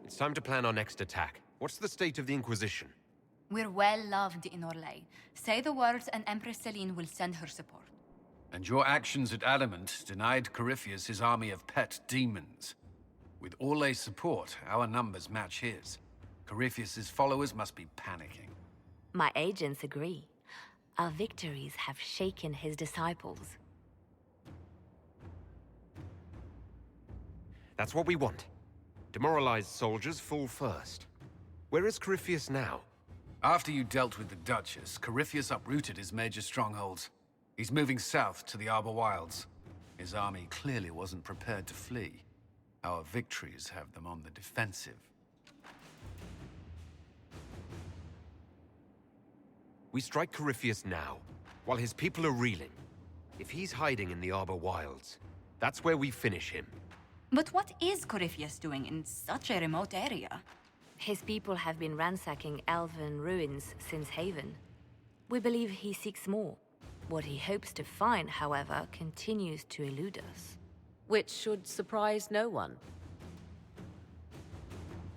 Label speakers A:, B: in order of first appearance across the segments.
A: It's time to plan our next attack. What's the state of the Inquisition?
B: We're well loved in Orlais. Say the words and Empress Celine will send her support.
C: And your actions at Adamant denied Corypheus his army of pet demons. With Orlais' support, our numbers match his. Corypheus' followers must be panicking.
D: My agents agree. Our victories have shaken his disciples.
A: That's what we want. Demoralized soldiers fall first. Where is Corypheus now?
C: After you dealt with the Duchess, Corypheus uprooted his major strongholds. He's moving south to the Arbor Wilds. His army clearly wasn't prepared to flee. Our victories have them on the defensive.
A: We strike Corypheus now, while his people are reeling. If he's hiding in the Arbor Wilds, that's where we finish him.
B: But what is Corypheus doing in such a remote area?
D: His people have been ransacking elven ruins since Haven. We believe he seeks more. What he hopes to find, however, continues to elude us.
E: Which should surprise no one.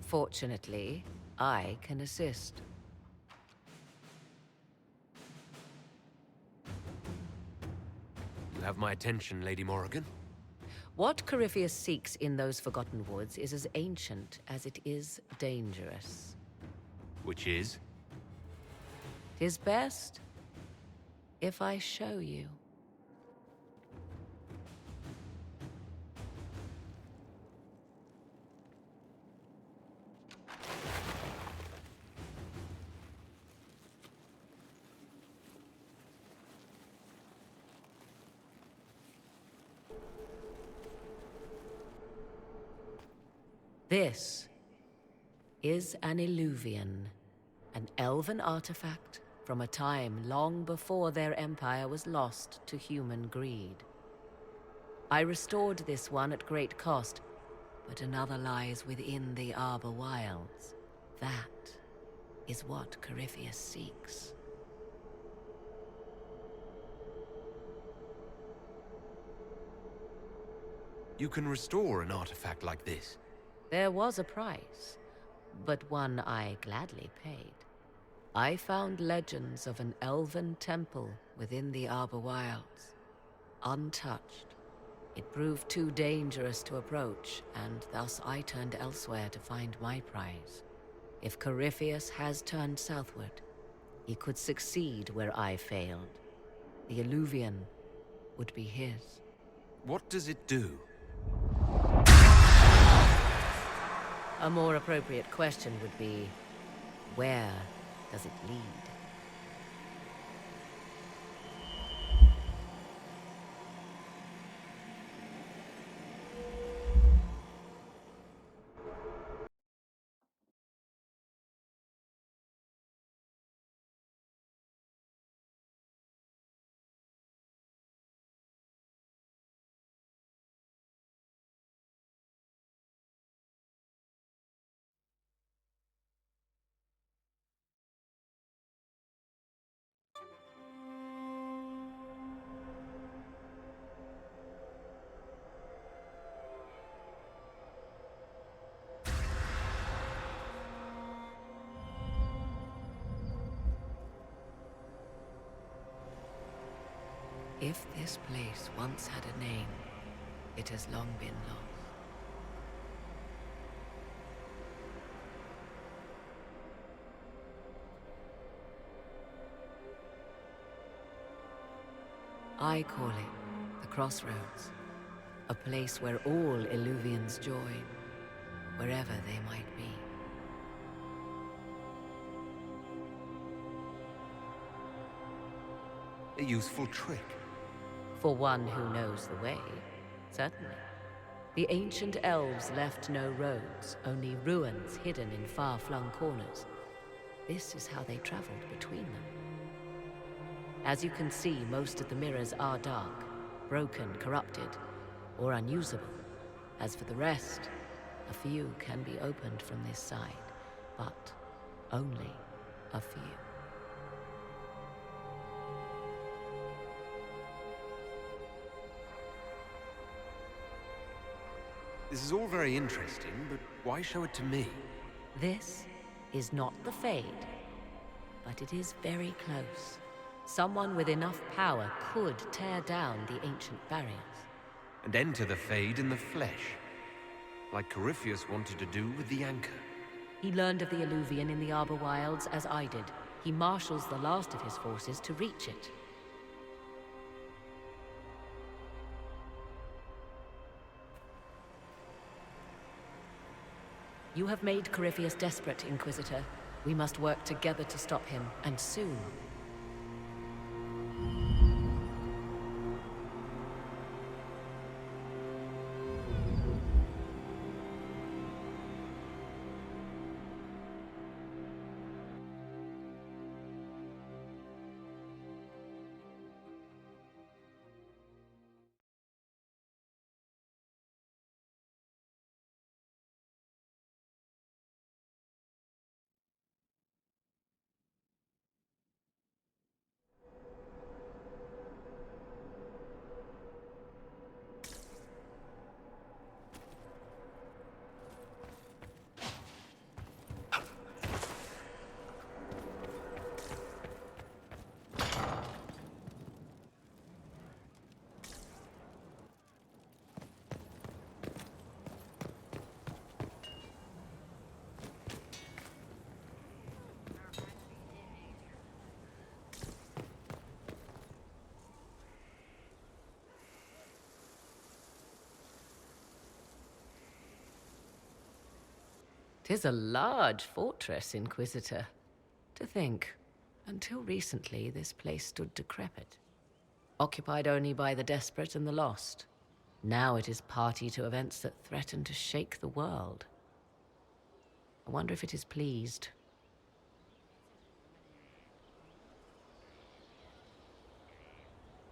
E: Fortunately, I can assist.
A: You have my attention, Lady Morrigan.
E: What Corypheus seeks in those Forgotten Woods is as ancient as it is dangerous.
A: Which is?
E: 'Tis best if I show you. This is an Illuvian, an elven artifact from a time long before their empire was lost to human greed. I restored this one at great cost, but another lies within the Arbor Wilds. That is what Corypheus seeks.
A: You can restore an artifact like this.
E: There was a price, but one I gladly paid. I found legends of an elven temple within the Arbor Wilds, untouched. It proved too dangerous to approach, and thus I turned elsewhere to find my prize. If Corypheus has turned southward, he could succeed where I failed. The Illuvian would be his.
A: What does it do?
E: A more appropriate question would be, where does it lead? If this place once had a name, it has long been lost. I call it the Crossroads, a place where all Illuvians join, wherever they might be.
A: A useful trick.
E: For one who knows the way, certainly. The ancient elves left no roads, only ruins hidden in far-flung corners. This is how they traveled between them. As you can see, most of the mirrors are dark, broken, corrupted, or unusable. As for the rest, a few can be opened from this side, but only a few.
A: This is all very interesting, but why show it to me?
E: This is not the Fade, but it is very close. Someone with enough power could tear down the ancient barriers.
A: And enter the Fade in the flesh, like Corypheus wanted to do with the Anchor.
E: He learned of the Alluvian in the Arbor Wilds as I did. He marshals the last of his forces to reach it. You have made Corypheus desperate, Inquisitor. We must work together to stop him, and soon. "'Tis a large fortress, Inquisitor. To think, until recently this place stood decrepit, occupied only by the desperate and the lost. Now it is party to events that threaten to shake the world. I wonder if it is pleased."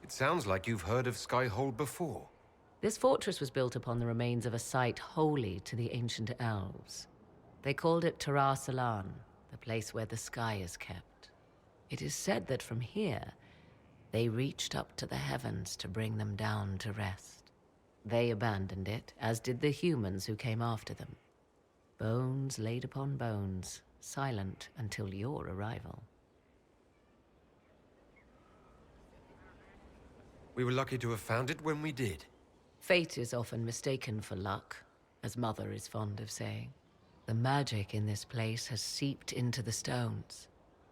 A: It sounds like you've heard of Skyhold before.
E: This fortress was built upon the remains of a site holy to the ancient elves. They called it Tarar Salan, the place where the sky is kept. It is said that from here, they reached up to the heavens to bring them down to rest. They abandoned it, as did the humans who came after them. Bones laid upon bones, silent until your arrival.
A: We were lucky to have found it when we did.
E: Fate is often mistaken for luck, as Mother is fond of saying. The magic in this place has seeped into the stones,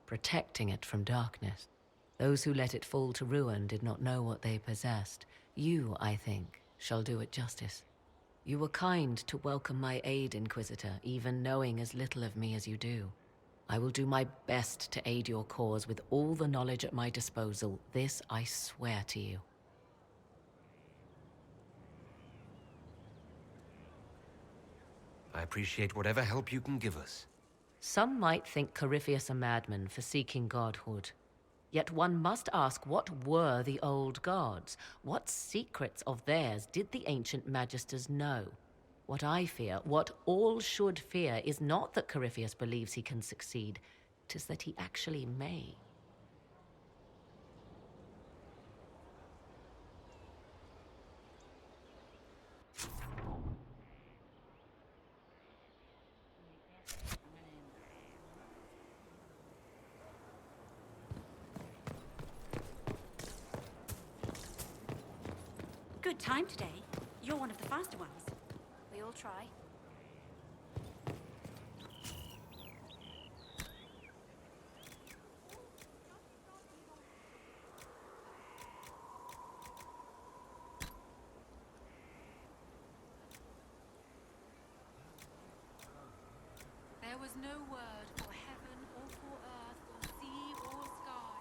E: protecting it from darkness. Those who let it fall to ruin did not know what they possessed. You, I think, shall do it justice. You were kind to welcome my aid, Inquisitor, even knowing as little of me as you do. I will do my best to aid your cause with all the knowledge at my disposal. This I swear to you.
A: I appreciate whatever help you can give us.
E: Some might think Corypheus a madman for seeking godhood. Yet one must ask, what were the old gods? What secrets of theirs did the ancient magisters know? What I fear, what all should fear, is not that Corypheus believes he can succeed. 'Tis that he actually may.
F: Good time today. You're one of the faster ones.
B: We all try.
G: There was no word for heaven or for earth or sea or sky.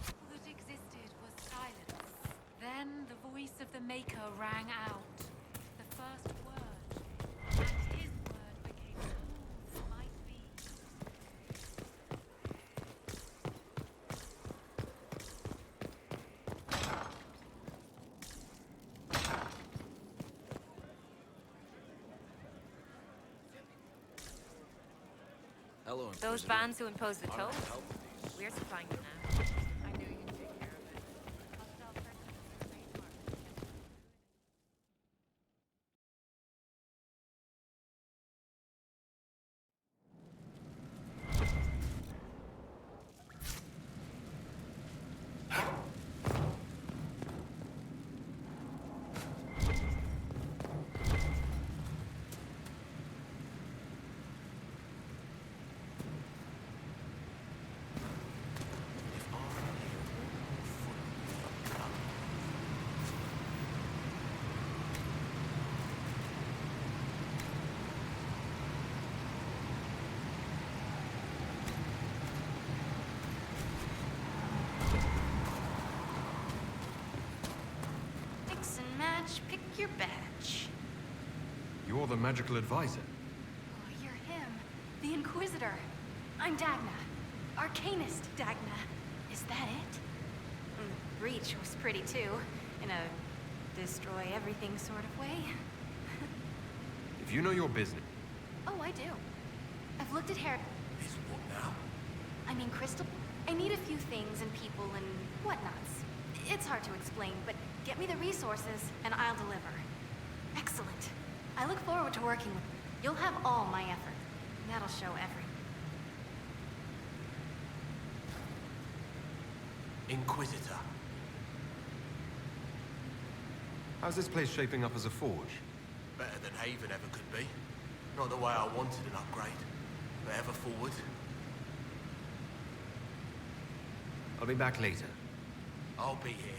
G: All that existed was silence. Then the voice of the Maker rang out. The first word. And his word became all that might be.
H: Hello,
I: Those
H: Inquisitor.
I: bands who impose the
H: I
I: tolls?
H: don't help with these.
I: We're supplying them now.
G: I knew you'd take care of it. Hostile presence in the main market.
B: Mix and match, pick your batch.
A: You're the magical advisor.
B: Oh, you're him. The Inquisitor. I'm Dagna. Arcanist Dagna. Is that it? Breach was pretty too. In a destroy everything sort of way.
A: If you know your business,
B: Oh, I do. I've looked at Her-
H: Is what now?
B: I mean, Crystal. I need a few things and people and whatnots. It's hard to explain, but get me the resources and I'll deliver. Excellent. I look forward to working with you. You'll have all my effort. That'll show every.
H: Inquisitor.
A: how's this place shaping up as a forge?
H: Better than Haven ever could be. Not the way I wanted an upgrade, but ever forward.
A: I'll be back later.
H: I'll be here.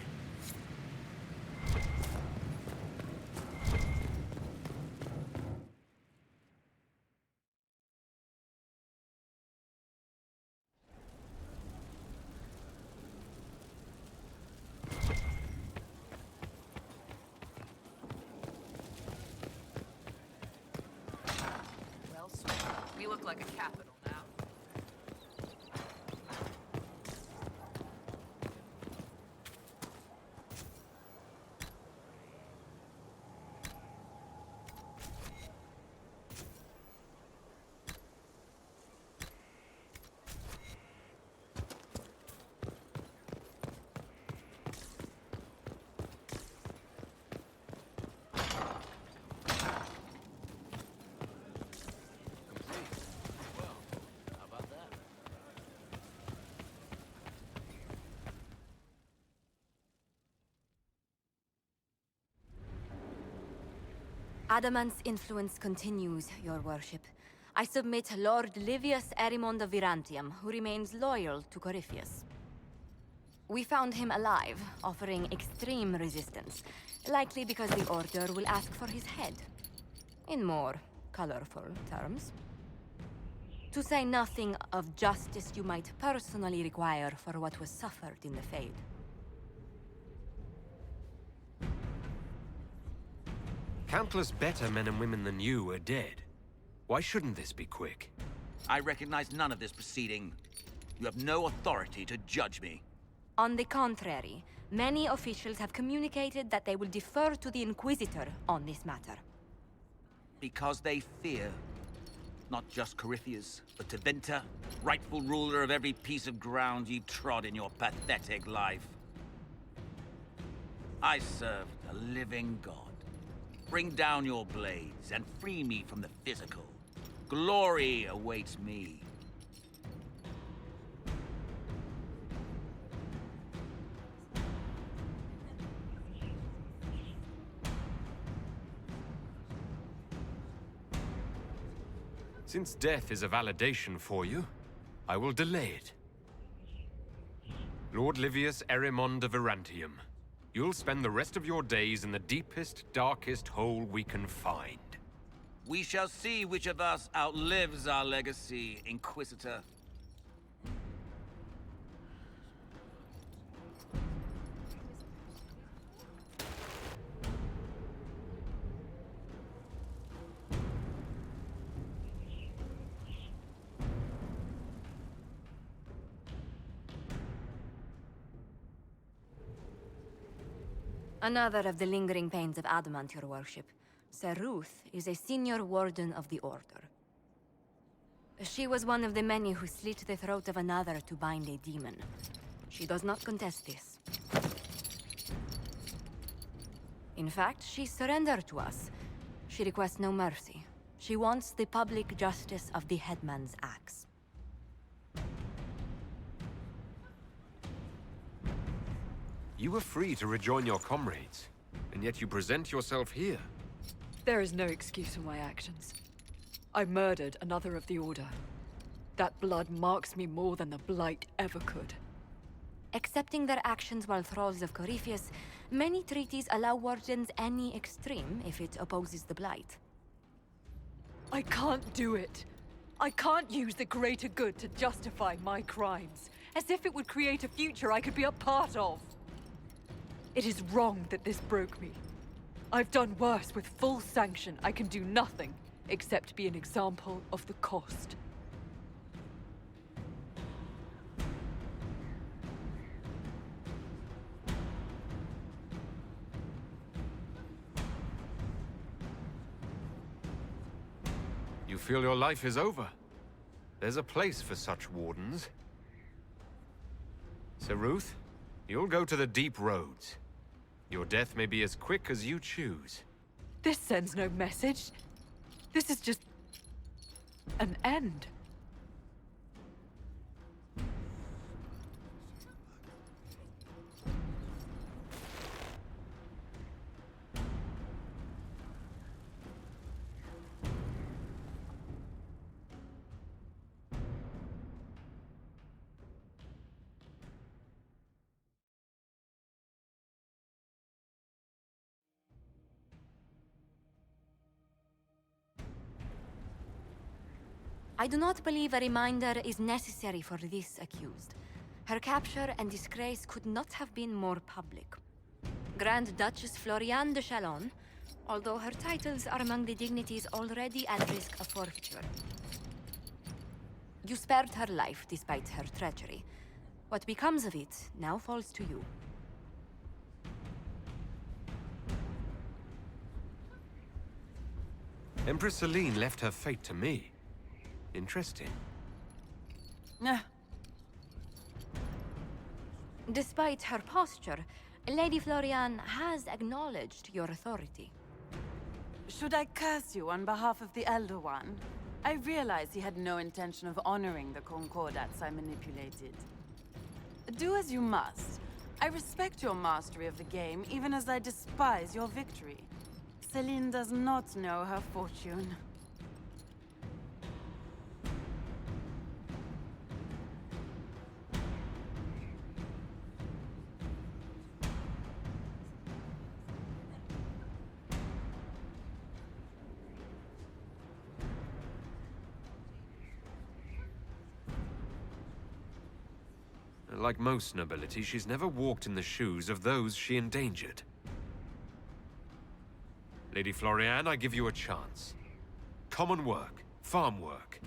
E: Well, sweet. We look like a capital now.
D: Adamant's influence continues, your worship. I submit Lord Livius Erimond of Virantium, who remains loyal to Corypheus. We found him alive, offering extreme resistance, likely because the Order will ask for his head. In more colorful terms. To say nothing of justice you might personally require for what was suffered in the Fade.
A: Countless better men and women than you are dead. Why shouldn't this be quick?
J: I recognize none of this proceeding. You have no authority to judge me.
D: On the contrary, many officials have communicated that they will defer to the Inquisitor on this matter.
J: Because they fear. Not just Corypheus, but Tevinter, rightful ruler of every piece of ground you trod in your pathetic life. I serve the living God. Bring down your blades and free me from the physical. Glory awaits me.
A: Since death is a validation for you, I will delay it. Lord Livius Erimond of Virantium, you'll spend the rest of your days in the deepest, darkest hole we can find.
J: We shall see which of us outlives our legacy, Inquisitor.
D: Another of the lingering pains of Adamant, your worship. Sir Ruth is a senior warden of the Order. She was one of the many who slit the throat of another to bind a demon. She does not contest this. In fact, she surrendered to us. She requests no mercy. She wants the public justice of the headman's axe.
A: You were free to rejoin your comrades, and yet you present yourself here.
I: There is no excuse for my actions. I murdered another of the Order. That blood marks me more than the Blight ever could.
D: Accepting their actions while thralls of Corypheus, many treaties allow wardens any extreme if it opposes the Blight.
I: I can't do it. I can't use the greater good to justify my crimes, as if it would create a future I could be a part of. It is wrong that this broke me. I've done worse with full sanction. I can do nothing except be an example of the cost.
A: You feel your life is over. There's a place for such wardens. Sir Ruth, you'll go to the Deep Roads. Your death may be as quick as you choose.
I: This sends no message. This is just an end.
D: I do not believe a reminder is necessary for this accused. Her capture and disgrace could not have been more public. Grand Duchess Floriane de Chalon, although her titles are among the dignities already at risk of forfeiture. You spared her life despite her treachery. What becomes of it now falls to you.
A: Empress Celine left her fate to me. Interesting.
D: Despite her posture, Lady Floriane has acknowledged your authority.
K: Should I curse you on behalf of the Elder One? I realize he had no intention of honoring the concordats I manipulated. Do as you must. I respect your mastery of the game, even as I despise your victory. Celine does not know her fortune.
A: Like most nobility, she's never walked in the shoes of those she endangered. Lady Floriane, I give you a chance. Common work, farm work.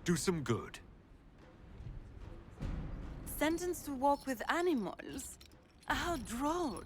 A: Do some good.
K: Sentenced to walk with animals? How droll.